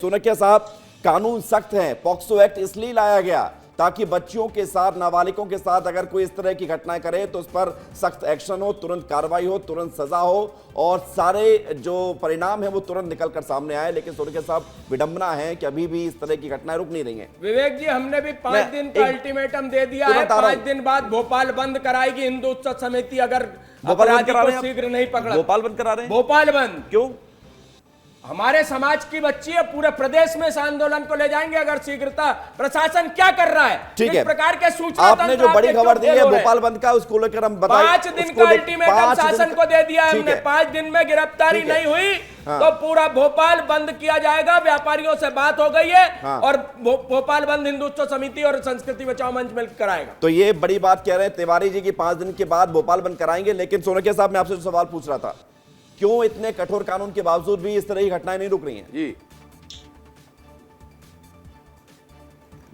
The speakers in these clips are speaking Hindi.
सोनकिया साहब, कानून सख्त है। पॉक्सो एक्ट इसलिए लाया गया ताकि बच्चियों के साथ, नाबालिगों के साथ अगर कोई इस तरह की घटनाएं करे तो उस पर सख्त एक्शन हो, तुरंत कार्रवाई हो, तुरंत सजा हो और सारे जो परिणाम है वो तुरंत निकल कर सामने आए। लेकिन सोनकिया साहब, विडंबना है कि अभी भी इस तरह की घटनाएं रुक नहीं रही हैं। विवेक जी, हमने भी 5 दिन का अल्टीमेटम दे दिया है। 5 दिन बाद भोपाल बंद कराएगी हिंदू उत्सव समिति अगर अपराधी को शीघ्र नहीं पकड़ा। भोपाल बंद करा रहे हैं? भोपाल बंद क्यों? हमारे समाज की बच्ची है, पूरे प्रदेश में इस आंदोलन को ले जाएंगे अगर शीघ्रता। प्रशासन क्या कर रहा है? ठीक है, इस प्रकार के सूचना आपने जो बड़ी खबर दी है भोपाल बंद का, उसको लेकर हम बताएं। 5 दिन का अल्टीमेटम शासन को दे दिया है हमने। 5 दिन में गिरफ्तारी नहीं हुई तो पूरा भोपाल बंद किया जाएगा। व्यापारियों से बात हो गई है और भोपाल बंद हिंदू उत्सव समिति और संस्कृति बचाओ मंच मिलकर कराएगा। तो ये बड़ी बात कह रहे हैं तिवारी जी की 5 दिन के बाद भोपाल बंद कराएंगे। लेकिन सोनकिया साहब, मैं आपसे जो सवाल पूछ रहा था, क्यों इतने कठोर कानून के बावजूद भी इस तरह की घटनाएं नहीं रुक रही हैं? जी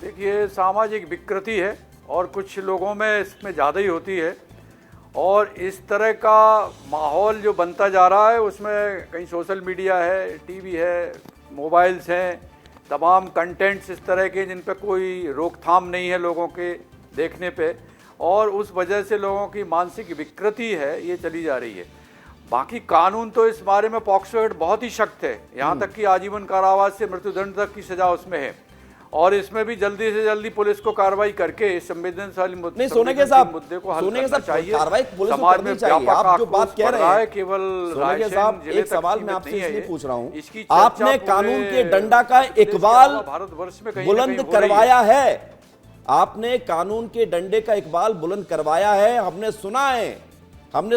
देखिए, सामाजिक विकृति है और कुछ लोगों में इसमें ज़्यादा ही होती है और इस तरह का माहौल जो बनता जा रहा है उसमें कहीं सोशल मीडिया है, टीवी है, मोबाइल्स हैं, तमाम कंटेंट्स इस तरह के जिन पे कोई रोकथाम नहीं है लोगों के देखने पे, और उस वजह से लोगों की मानसिक विकृति है ये चली जा रही है। बाकी कानून तो इस बारे में पॉक्सो एक्ट बहुत ही सख्त है, यहाँ तक कि आजीवन कारावास से मृत्युदंड तक की सजा उसमें है और इसमें भी जल्दी से जल्दी पुलिस को कार्रवाई करके इस संवेदनशील मुद्दे को हल करना चाहिए। समाज में व्यापक आप जो बात कह रहे हैं केवल एक सवाल मैं आपसे इसलिए पूछ रहा हूँ, आपने कानून के डंडा का इकबाल भारतवर्ष में बुलंद करवाया है, आपने कानून के डंडे का इकबाल बुलंद करवाया है। हमने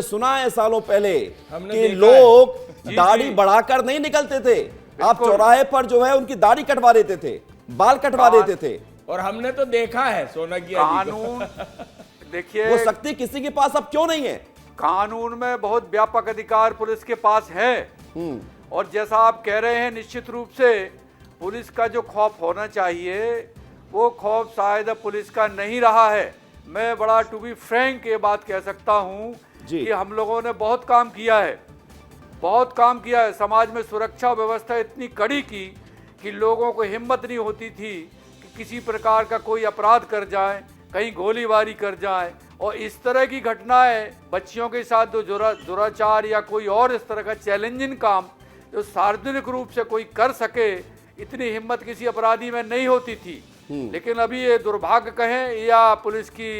सुना है सालों पहले कि लोग दाढ़ी बढ़ाकर नहीं निकलते थे, आप चौराहे पर जो है उनकी दाढ़ी कटवा देते थे, बाल कटवा देते थे। और हमने तो देखा है सोनकिया कानून देखिए, वो शक्ति किसी के पास अब क्यों नहीं है? कानून में बहुत व्यापक अधिकार पुलिस के पास है और जैसा आप कह रहे हैं, निश्चित रूप से पुलिस का जो खौफ होना चाहिए वो खौफ शायद पुलिस का नहीं रहा है। मैं बड़ा टू बी फ्रैंक ये बात कह सकता हूँ कि हम लोगों ने बहुत काम किया है, समाज में सुरक्षा व्यवस्था इतनी कड़ी की कि लोगों को हिम्मत नहीं होती थी कि किसी प्रकार का कोई अपराध कर जाए, कहीं गोलीबारी कर जाए। और इस तरह की घटनाएं बच्चियों के साथ जो दुराचार या कोई और इस तरह का चैलेंजिंग काम जो सार्वजनिक रूप से कोई कर सके, इतनी हिम्मत किसी अपराधी में नहीं होती थी। लेकिन अभी ये दुर्भाग्य कहें या पुलिस की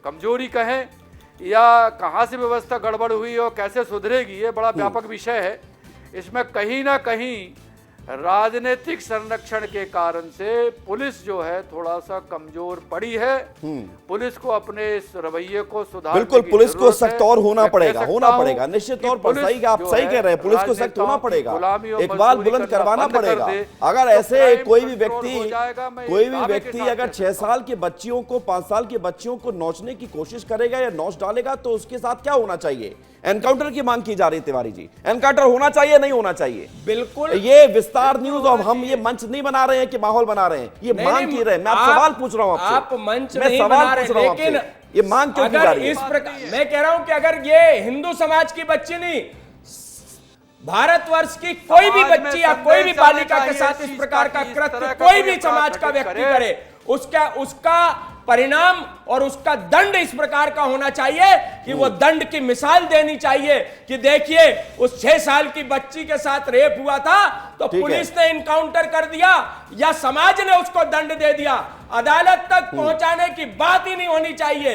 कमजोरी कहें या कहाँ से व्यवस्था गड़बड़ हुई और कैसे सुधरेगी, ये बड़ा व्यापक विषय है। इसमें कहीं ना कहीं राजनीतिक संरक्षण के कारण से पुलिस जो है थोड़ा सा कमजोर पड़ी है। पुलिस को अपने इस रवैये को सुधारने बिल्कुल, पुलिस को सख्त और होना पड़ेगा निश्चित तौर पर। सही, आप सही कह रहे हैं, पुलिस को सख्त होना पड़ेगा, इकबाल बुलंद करवाना पड़ेगा। अगर ऐसे कोई भी व्यक्ति अगर 6 साल की बच्चियों को, 5 साल की बच्चियों को नोचने की कोशिश करेगा या नोच डालेगा तो उसके साथ क्या होना चाहिए? एनकाउंटर की मांग की जा रही है तिवारी जी, एनकाउंटर होना चाहिए, नहीं होना चाहिए? बिल्कुल, ये विस्तार न्यूज और हम ये मंच नहीं बना रहे हैं कि माहौल बना रहे हैं, ये मांग की रहे हैं। मैं आप सवाल पूछ रहा हूं आपसे, आप मंच नहीं बना रहे, लेकिन ये मांग क्यों की जा रही है? इस प्रकार मैं कह रहा हूं कि अगर ये हिंदू समाज की बच्ची नहीं, भारतवर्ष की कोई भी बच्ची या कोई भी बालिका के साथ इस प्रकार का कृत्य कोई भी समाज का व्यक्ति करे, उसका परिणाम और उसका दंड इस प्रकार का होना चाहिए कि वो दंड की मिसाल देनी चाहिए कि देखिए उस 6 साल की बच्ची के साथ रेप हुआ था तो पुलिस ने इनकाउंटर कर दिया या समाज ने उसको दंड दे दिया। अदालत तक पहुंचाने की बात ही नहीं होनी चाहिए,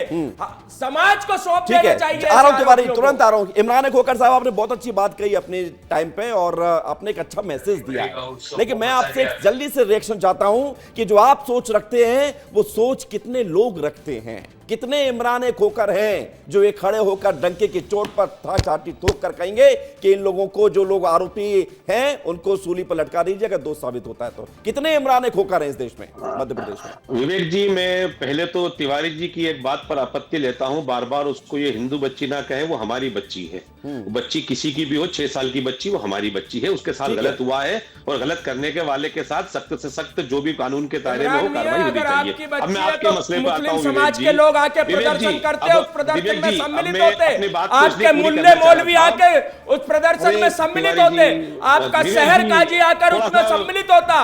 समाज को सौंप देना चाहिए। आ रहा हूं तिवारी, तुरंत आ रहा हूं। इमरान खोकर साहब, आपने बहुत अच्छी बात कही अपने टाइम पे और आपने एक अच्छा मैसेज दिया है, लेकिन मैं आपसे जल्दी से रिएक्शन चाहता हूं कि जो आप सोच रखते हैं वो सोच कितने लोग रखते हैं? कितने इमरान खोकर हैं जो ये खड़े होकर डंके की चोट पर छाती ठोक कर कहेंगे कि इन लोगों को, जो लोग आरोपी हैं उनको सूली पर लटका दीजिए अगर दोष साबित होता है तो? कितने इमरान खोकर हैं इस देश में, मध्य प्रदेश में? विवेक जी, मैं पहले तो तिवारी जी की एक बात पर आपत्ति लेता हूं, बार बार उसको ये हिंदू बच्ची ना कहे, वो हमारी बच्ची है। बच्ची किसी की भी हो, 6 साल की बच्ची, वो हमारी बच्ची है, उसके साथ गलत हुआ है और गलत करने के वाले के साथ सख्त से सख्त जो भी कानून के दायरे में हो कार्रवाई होनी चाहिए। अब मैं आपके मसले पर आता हूं। समाज के लोग आके प्रदर्शन करते, उस प्रदर्शन में सम्मिलित होते, आपके आपके मुल्ले मौलवी आके उस प्रदर्शन में सम्मिलित होते, आपका शहर काजी आकर उसमें सम्मिलित होता,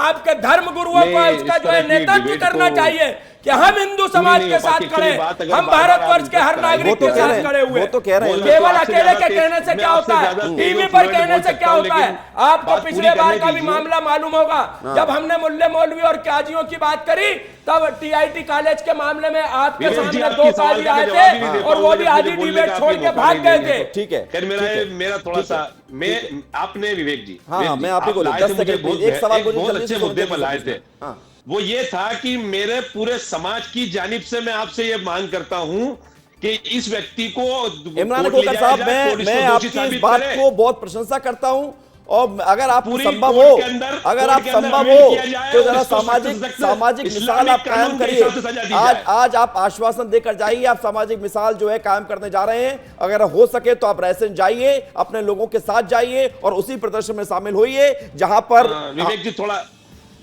आपके धर्म गुरुओं को इसका जो है नेतृत्व करना चाहिए कि हम हिंदू समाज के साथ खड़े, हम भारतवर्ष के हर नागरिक के साथ खड़े हुए। वो तो कह रहे हैं, केवल अकेले के कहने से क्या होता है, टीवी पर कहने से क्या होता है। आपको पिछले बार का भी मामला मालूम होगा, जब हमने मुल्ले मौलवी और काजियों की बात करी, तब टीआईटी कॉलेज के मामले में आपके सामने 2 काजी आए थे और वो भी आधी डिबेट छोड़ के भाग गए थे। ठीक है, मेरा थोड़ा सा, मैं आपने विवेक जी, हाँ मैं आप ही को 10 सेकंड एक सवाल बहुत अच्छे मुद्दे पर लाए थे। वो ये था कि मेरे पूरे समाज की जानिब से मैं आपसे ये मांग करता हूं कि इस व्यक्ति को इमरान खोकर साहब, मैं आपकी इस बात को बहुत प्रशंसा करता हूं, और अगर आप संभव हो, तो जरा सामाजिक मिसाल आप कायम करिए। आज आप आश्वासन देकर जाइए, आप सामाजिक मिसाल जो है कायम करने जा रहे हैं। अगर हो सके तो आप रायसेन जाइए, अपने लोगों के साथ जाइए और उसी प्रदर्शन में शामिल होइए जहां पर विवेक जी थोड़ा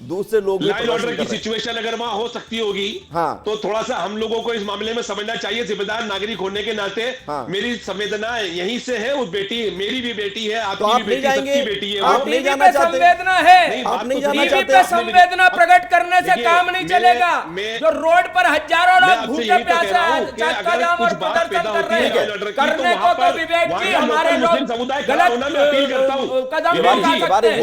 दूसरे लोग लॉ एंड ऑर्डर की सिचुएशन अगर वहां हो सकती होगी, हाँ, तो थोड़ा सा हम लोगों को इस मामले में समझना चाहिए। जिम्मेदार नागरिक होने के नाते हाँ, मेरी संवेदना यहीं से है। उस बेटी, मेरी भी बेटी है, तो आप नहीं जाएंगे, बेटी है, आप नहीं जाना चाहते, संवेदना है, आप नहीं जाना टीवी चाहते, पे संवेदना प्रकट करने से काम नहीं चलेगा। जो रोड पर हजारों लोग भूखे प्यासे चक्का जाम और प्रदर्शन कर रहे हैं, करने को तो विवेक जी हमारे लोग गलत कदम उठा सकते हैं।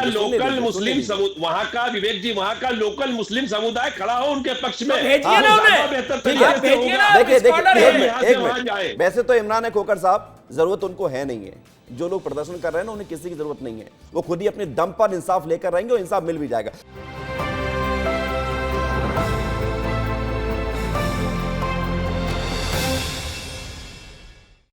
लोकल मुस्लिम, वहां का विवेक जी, वहां का लोकल मुस्लिम समुदाय खड़ा हो उनके पक्ष में, भेजिए ना उन्हें, देखिए, वैसे तो इमरान खोकर साहब, जरूरत उनको है नहीं है। जो लोग प्रदर्शन कर रहे हैं ना, उन्हें किसी की जरूरत नहीं है, वो खुद ही अपने दम पर इंसाफ लेकर रहेंगे और इंसाफ मिल भी जाएगा।